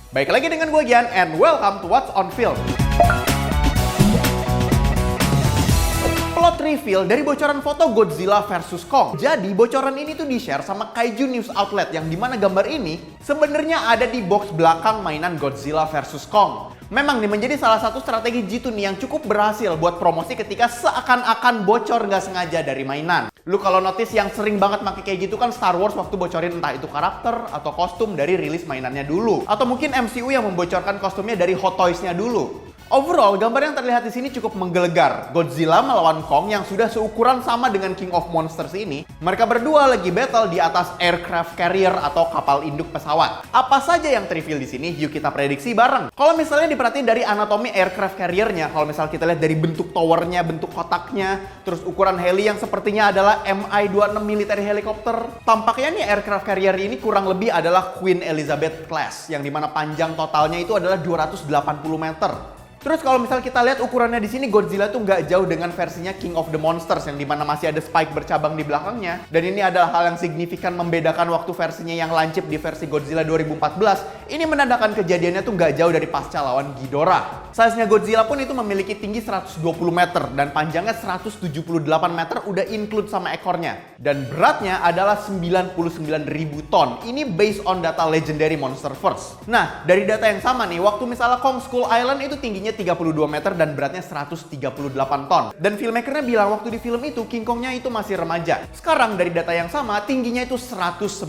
Baik lagi dengan gue Gian, and welcome to What's on Film. Plot reveal dari bocoran foto Godzilla vs Kong. Jadi bocoran ini tuh di-share sama Kaiju News Outlet yang dimana gambar ini sebenarnya ada di box belakang mainan Godzilla vs Kong. Memang nih menjadi salah satu strategi G2 nih yang cukup berhasil buat promosi ketika seakan-akan bocor nggak sengaja dari mainan. Lu kalau notice yang sering banget pakai kayak gitu kan Star Wars waktu bocorin entah itu karakter atau kostum dari rilis mainannya dulu. Atau mungkin MCU yang membocorkan kostumnya dari Hot Toys-nya dulu. Overall, gambar yang terlihat di sini cukup menggelegar. Godzilla melawan Kong yang sudah seukuran sama dengan King of Monsters ini. Mereka berdua lagi battle di atas aircraft carrier atau kapal induk pesawat. Apa saja yang terreveal di sini? Yuk kita prediksi bareng. Kalau misalnya diperhatiin dari anatomi aircraft carrier-nya, kalau misal kita lihat dari bentuk towernya, bentuk kotaknya, terus ukuran heli yang sepertinya adalah Mi-26 military helicopter. Tampaknya nih aircraft carrier ini kurang lebih adalah Queen Elizabeth class, yang dimana panjang totalnya itu adalah 280 meter. Terus kalau misal kita lihat ukurannya di sini, Godzilla tuh nggak jauh dengan versinya King of the Monsters yang dimana masih ada spike bercabang di belakangnya. Dan ini adalah hal yang signifikan membedakan waktu versinya yang lancip di versi Godzilla 2014. Ini menandakan kejadiannya tuh nggak jauh dari pasca lawan Ghidorah. Size-nya Godzilla pun itu memiliki tinggi 120 meter dan panjangnya 178 meter udah include sama ekornya. Dan beratnya adalah 99.000 ton. Ini based on data Legendary Monsterverse. Nah, dari data yang sama nih, waktu misalnya Kong Skull Island itu tingginya 32 meter dan beratnya 138 ton. Dan filmmakernya bilang waktu di film itu King Kongnya itu masih remaja. Sekarang dari data yang sama, tingginya itu 119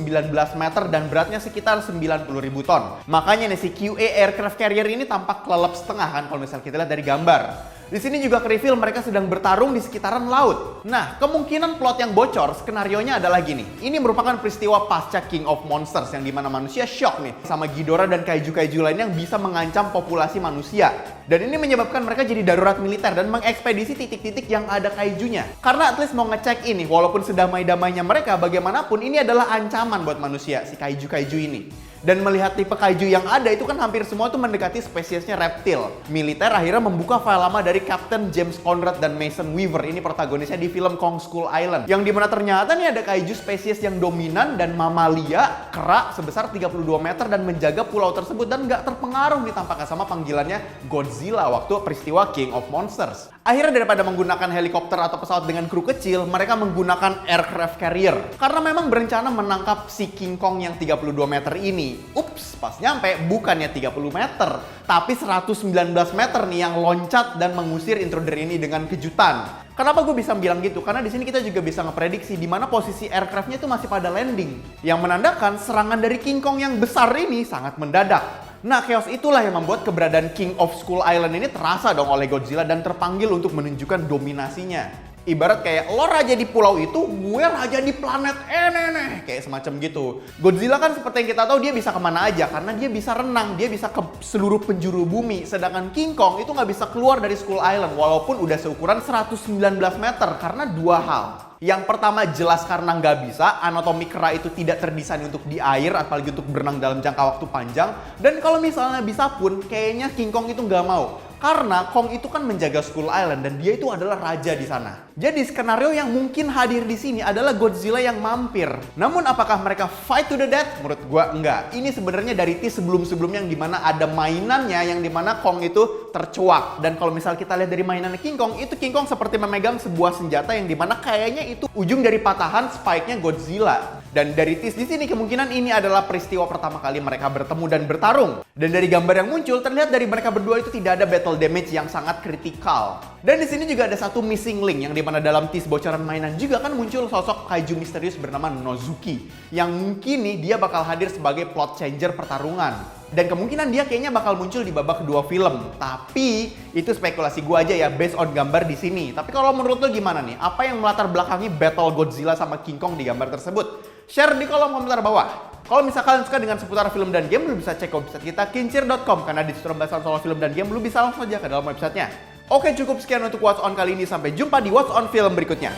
meter dan beratnya sekitar 90.000 ton. Makanya nih si QA aircraft carrier ini tampak kelelep setengah kan kalau misal kita lihat dari gambar. Di sini juga ke-reveal mereka sedang bertarung di sekitaran laut. Nah, kemungkinan plot yang bocor, skenarionya adalah gini. Ini merupakan peristiwa pasca King of Monsters yang dimana manusia shock nih sama Ghidorah dan kaiju-kaiju lain yang bisa mengancam populasi manusia. Dan ini menyebabkan mereka jadi darurat militer dan mengekspedisi titik-titik yang ada kaijunya. Karena at least mau ngecek ini, walaupun sedamai-damainya mereka, bagaimanapun ini adalah ancaman buat manusia, si kaiju-kaiju ini. Dan melihat tipe kaiju yang ada itu kan hampir semua tuh mendekati spesiesnya reptil. Militer akhirnya membuka file lama dari Captain James Conrad dan Mason Weaver. Ini protagonisnya di film Kong Skull Island. Yang dimana ternyata nih ada kaiju spesies yang dominan dan mamalia, kera sebesar 32 meter dan menjaga pulau tersebut dan nggak terpengaruh nih tampaknya sama panggilannya Godzilla waktu peristiwa King of Monsters. Akhirnya daripada menggunakan helikopter atau pesawat dengan kru kecil, mereka menggunakan aircraft carrier. Karena memang berencana menangkap si King Kong yang 32 meter ini. Ups, pas nyampe bukannya 30 meter, tapi 119 meter nih yang loncat dan mengusir intruder ini dengan kejutan. Kenapa gue bisa bilang gitu? Karena di sini kita juga bisa ngeprediksi di mana posisi aircraftnya itu masih pada landing. Yang menandakan serangan dari King Kong yang besar ini sangat mendadak. Nah, chaos itulah yang membuat keberadaan King of Skull Island ini terasa dong oleh Godzilla dan terpanggil untuk menunjukkan dominasinya. Ibarat kayak lo raja di pulau itu, gue raja di planet nih, kayak semacam gitu. Godzilla kan seperti yang kita tahu dia bisa kemana aja karena dia bisa renang, dia bisa ke seluruh penjuru bumi. Sedangkan King Kong itu nggak bisa keluar dari Skull Island walaupun udah seukuran 119 meter karena dua hal. Yang pertama jelas karena nggak bisa, anatomi kera itu tidak terdesain untuk di air, apalagi untuk berenang dalam jangka waktu panjang. Dan kalau misalnya bisa pun, kayaknya King Kong itu nggak mau. Karena Kong itu kan menjaga Skull Island dan dia itu adalah raja di sana. Jadi skenario yang mungkin hadir di sini adalah Godzilla yang mampir. Namun apakah mereka fight to the death? Menurut gua enggak. Ini sebenarnya dari tease sebelum-sebelumnya yang dimana ada mainannya yang dimana Kong itu tercuak. Dan kalau misal kita lihat dari mainan King Kong, itu King Kong seperti memegang sebuah senjata yang dimana kayaknya itu ujung dari patahan spike-nya Godzilla. Dan dari tease di sini kemungkinan ini adalah peristiwa pertama kali mereka bertemu dan bertarung. Dan dari gambar yang muncul terlihat dari mereka berdua itu tidak ada battle damage yang sangat kritikal. Dan di sini juga ada satu missing link yang dimana dalam tease bocoran mainan juga kan muncul sosok kaiju misterius bernama Nozuki. Yang mungkin nih dia bakal hadir sebagai plot changer pertarungan. Dan kemungkinan dia kayaknya bakal muncul di babak kedua film. Tapi itu spekulasi gue aja ya based on gambar di sini. Tapi kalau menurut lo gimana nih? Apa yang melatar belakangi battle Godzilla sama King Kong di gambar tersebut? Share di kolom komentar bawah. Kalau misalkan kalian suka dengan seputar film dan game, lu bisa cek website kita kincir.com karena di situ pembahasan soal film dan game lu bisa langsung aja ke dalam websitenya. Oke, cukup sekian untuk What's On kali ini. Sampai jumpa di What's On Film berikutnya.